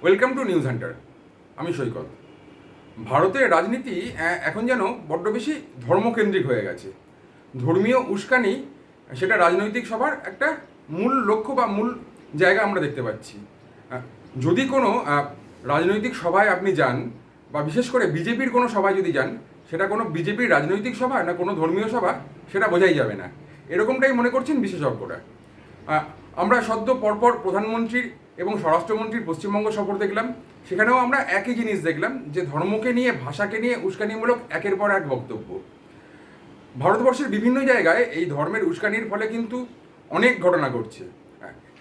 Welcome to news Hunter. আমি সৈকত। ভারতের রাজনীতি এখন যেন বড্ড বেশি ধর্মকেন্দ্রিক হয়ে গেছে। ধর্মীয় উস্কানি সেটা রাজনৈতিক সভার একটা মূল লক্ষ্য বা মূল জায়গা আমরা দেখতে পাচ্ছি। যদি কোনো রাজনৈতিক সভায় আপনি যান বা বিশেষ করে বিজেপির কোনো সভায় যদি যান, সেটা কোনো বিজেপির রাজনৈতিক সভা না কোনো ধর্মীয় সভা সেটা বোঝাই যাবে না, এরকমটাই মনে করছেন বিশেষজ্ঞরা। আমরা সদ্য পরপর প্রধানমন্ত্রীর এবং স্বরাষ্ট্রমন্ত্রীর পশ্চিমবঙ্গ সফর দেখলাম, সেখানেও আমরা একই জিনিস দেখলাম যে ধর্মকে নিয়ে, ভাষাকে নিয়ে উস্কানিমূলক একের পর এক বক্তব্য। ভারতবর্ষের বিভিন্ন জায়গায় এই ধর্মের উস্কানির ফলে কিন্তু অনেক ঘটনা ঘটছে।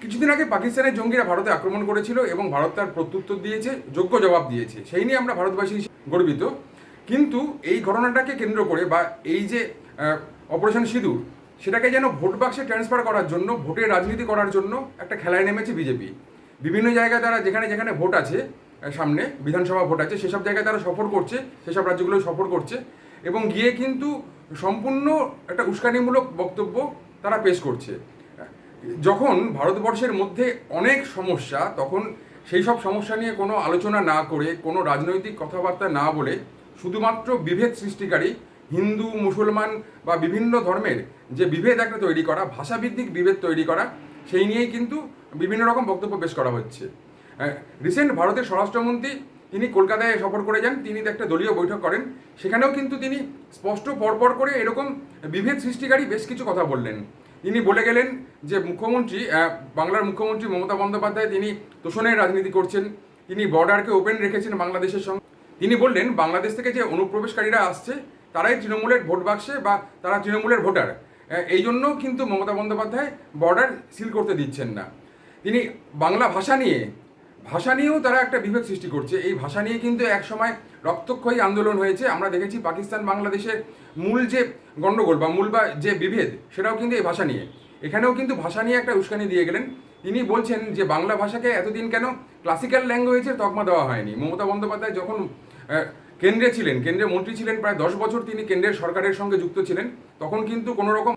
কিছুদিন আগে পাকিস্তানের জঙ্গিরা ভারতে আক্রমণ করেছিল এবং ভারত তার প্রত্যুত্তর দিয়েছে, যোগ্য জবাব দিয়েছে, সেই নিয়ে আমরা ভারতবাসী গর্বিত। কিন্তু এই ঘটনাটাকে কেন্দ্র করে বা এই যে অপারেশন সিঁদুর, সেটাকে যেন ভোট বাক্সে ট্রান্সফার করার জন্য, ভোটের রাজনীতি করার জন্য একটা খেলায় নেমেছে বিজেপি। বিভিন্ন জায়গায় তারা যেখানে যেখানে ভোট আছে, সামনে বিধানসভা ভোট আছে, সেসব জায়গায় তারা সফর করছে, সেসব রাজ্যগুলো সফর করছে এবং গিয়ে কিন্তু সম্পূর্ণ একটা উস্কানিমূলক বক্তব্য তারা পেশ করছে। যখন ভারতবর্ষের মধ্যে অনেক সমস্যা, তখন সেই সব সমস্যা নিয়ে কোনো আলোচনা না করে, কোনো রাজনৈতিক কথাবার্তা না বলে, শুধুমাত্র বিভেদ সৃষ্টিকারী হিন্দু মুসলমান বা বিভিন্ন ধর্মের যে বিভেদ একটা তৈরি করা, ভাষাভিত্তিক বিভেদ তৈরি করা, সেই নিয়েই কিন্তু বিভিন্ন রকম বক্তব্য পেশ করা হচ্ছে। রিসেন্ট ভারতের স্বরাষ্ট্রমন্ত্রী তিনি কলকাতায় সফর করে যান, তিনি একটা দলীয় বৈঠক করেন, সেখানেও কিন্তু তিনি স্পষ্ট পরপর করে এরকম বিভেদ সৃষ্টিকারী বেশ কিছু কথা বললেন। তিনি বলে গেলেন যে মুখ্যমন্ত্রী, বাংলার মুখ্যমন্ত্রী মমতা বন্দ্যোপাধ্যায় তিনি তোষণের রাজনীতি করছেন, তিনি বর্ডারকে ওপেন রেখেছেন বাংলাদেশের সঙ্গে। তিনি বললেন বাংলাদেশ থেকে যে অনুপ্রবেশকারীরা আসছে তারাই তৃণমূলের ভোট বাক্সে বা তারা তৃণমূলের ভোটার, এই জন্য কিন্তু মমতা বন্দ্যোপাধ্যায় বর্ডার সিল করতে দিচ্ছেন না। তিনি বাংলা ভাষা নিয়েও তারা একটা বিভেদ সৃষ্টি করছে। এই ভাষা নিয়ে কিন্তু একসময় রক্তক্ষয়ী আন্দোলন হয়েছে, আমরা দেখেছি পাকিস্তান বাংলাদেশের মূল যে গণ্ডগোল বা মূল বা যে বিভেদ, সেটাও কিন্তু এই ভাষা নিয়ে। এখানেও কিন্তু ভাষা নিয়ে একটা উস্কানি দিয়ে গেলেন। তিনি বলছেন যে বাংলা ভাষাকে এতদিন কেন ক্লাসিক্যাল ল্যাঙ্গুয়েজের তকমা দেওয়া হয়নি। মমতা বন্দ্যোপাধ্যায় যখন কেন্দ্রে ছিলেন, কেন্দ্রের মন্ত্রী ছিলেন, প্রায় 10 বছর তিনি কেন্দ্রের সরকারের সঙ্গে যুক্ত ছিলেন, তখন কিন্তু কোনো রকম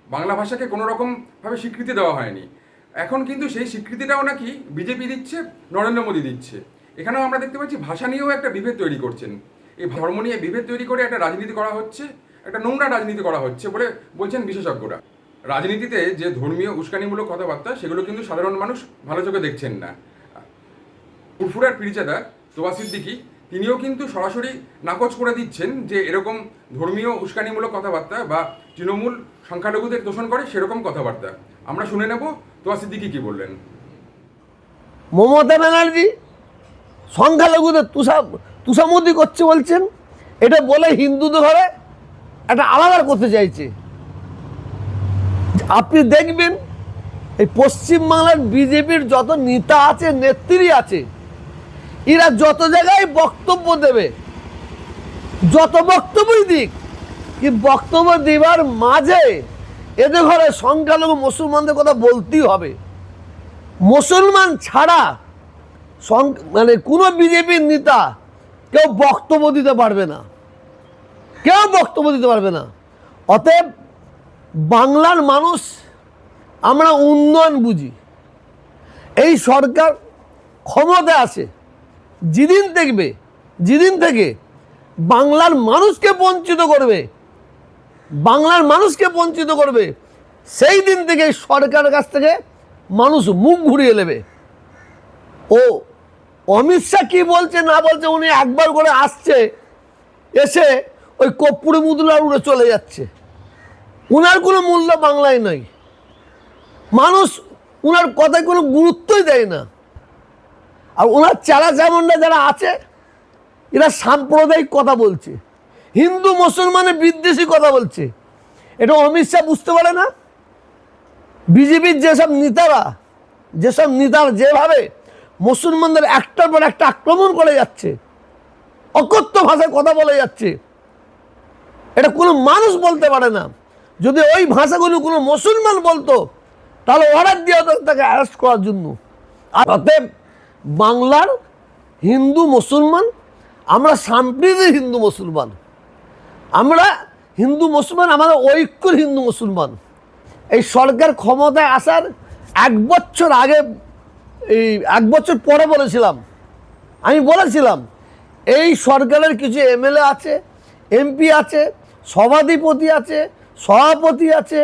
বাংলা ভাষাকে কোনো রকমভাবে স্বীকৃতি দেওয়া হয়নি। এখন কিন্তু সেই স্বীকৃতিটাও নাকি বিজেপি দিচ্ছে, নরেন্দ্র মোদী দিচ্ছে। এখানেও আমরা দেখতে পাচ্ছি ভাষা নিয়েও একটা বিভেদ তৈরি করছেন। এই ধর্ম নিয়ে বিভেদ তৈরি করে একটা রাজনীতি করা হচ্ছে, একটা নোংরা রাজনীতি করা হচ্ছে বলে বলছেন বিশেষজ্ঞরা। রাজনীতিতে যে ধর্মীয় উস্কানিমূলক কথাবার্তা, সেগুলো কিন্তু সাধারণ মানুষ ভালো চোখে দেখছেন না। ফুরফুরার পীরজাদা তোবা সিদ্দিকী তিনিও কিন্তু সরাসরি নাকচ করে দিচ্ছেন যে এরকম ধর্মীয় উস্কানিমূলক কথাবার্তা বা তৃণমূল সংখ্যালঘুদের দোষণ করে সেরকম কথাবার্তা। আমরা শুনে নেব তোবা সিদ্দিকী কি বললেন। মমতা ব্যানার্জি সংখ্যালঘুদের তুষামতি করছে বলছেন, এটা বলে হিন্দুদের ঘরে একটা আলাদা করতে চাইছে। আপনি দেখবেন এই পশ্চিমবাংলার বিজেপির যত নেতা আছে, নেত্রী আছে, এরা যত জায়গায় বক্তব্য দেবে, যত বক্তব্যই দিক, কি বক্তব্য দেবার মাঝে এদের ঘরে সংখ্যালঘু মুসলমানদের কথা বলতেই হবে। মুসলমান ছাড়া মানে কোনো বিজেপির নেতা কেউ বক্তব্য দিতে পারবে না, কেউ বক্তব্য দিতে পারবে না। অতএব বাংলার মানুষ আমরা উন্নয়ন বুঝি। এই সরকার ক্ষমতায় আসে যেদিন থেকে বাংলার মানুষকে বঞ্চিত করবে, সেই দিন থেকে সরকারের কাছ থেকে মানুষ মুখ ঘুরিয়ে নেবে। ও অমিত শাহ কি বলছে না বলছে, উনি একবার করে আসছে, এসে ওই কর্পূরে মুদ্রা উড়ে চলে যাচ্ছে। উনার কোনো মূল্য বাংলায় নয়, মানুষ উনার কথায় কোনো গুরুত্বই দেয় না। আর ওনার চালা চামুন্ডা যারা আছে, এরা সাম্প্রদায়িক কথা বলছে, হিন্দু মুসলমানের বিদ্বেষী কথা বলছে। এটা অমিত শাহ বুঝতে পারে না? বিজেপির যেসব নেতারা যেভাবে মুসলমানদের একটার পর একটা আক্রমণ করে যাচ্ছে, অকথ্য ভাষায় কথা বলে যাচ্ছে, এটা কোনো মানুষ বলতে পারে না। যদি ওই ভাষাগুলো কোনো মুসলমান বলতো, তাহলে অর্ডার দেওয়া হতো তাকে অ্যারেস্ট করার জন্য। আর অতএব বাংলার হিন্দু মুসলমান, আমরা সাম্প্রদায়িক হিন্দু মুসলমান, আমাদের ঐক্যর হিন্দু মুসলমান। এই সরকার ক্ষমতায় আসার 1 বছর আগে, এই 1 বছর পরে বলেছিলাম আমি বলেছিলাম এই সরকারের কিছু এমএলএ আছে, এমপি আছে, সভাধিপতি আছে, সভাপতি আছে,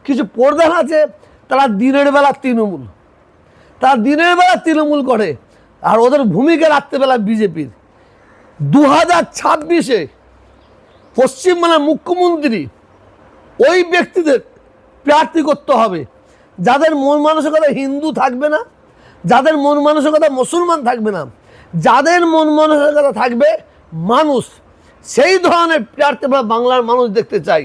কিছু প্রধান আছে, তারা দিনের বেলা তৃণমূল, তারা দিনের বেলা তৃণমূল করে, আর ওদের ভূমিকা রাত্রেবেলা বিজেপির। 2026-এ পশ্চিমবাংলার মুখ্যমন্ত্রী ওই ব্যক্তিদের প্রার্থী করতে হবে যাদের মন মানসিকতা হিন্দু থাকবে না, যাদের মন মানসিকতা মুসলমান থাকবে না, যাদের মন মানসিকতা থাকবে মানুষ, সেই ধরনের প্রার্থী আমরা বাংলার মানুষ দেখতে চাই।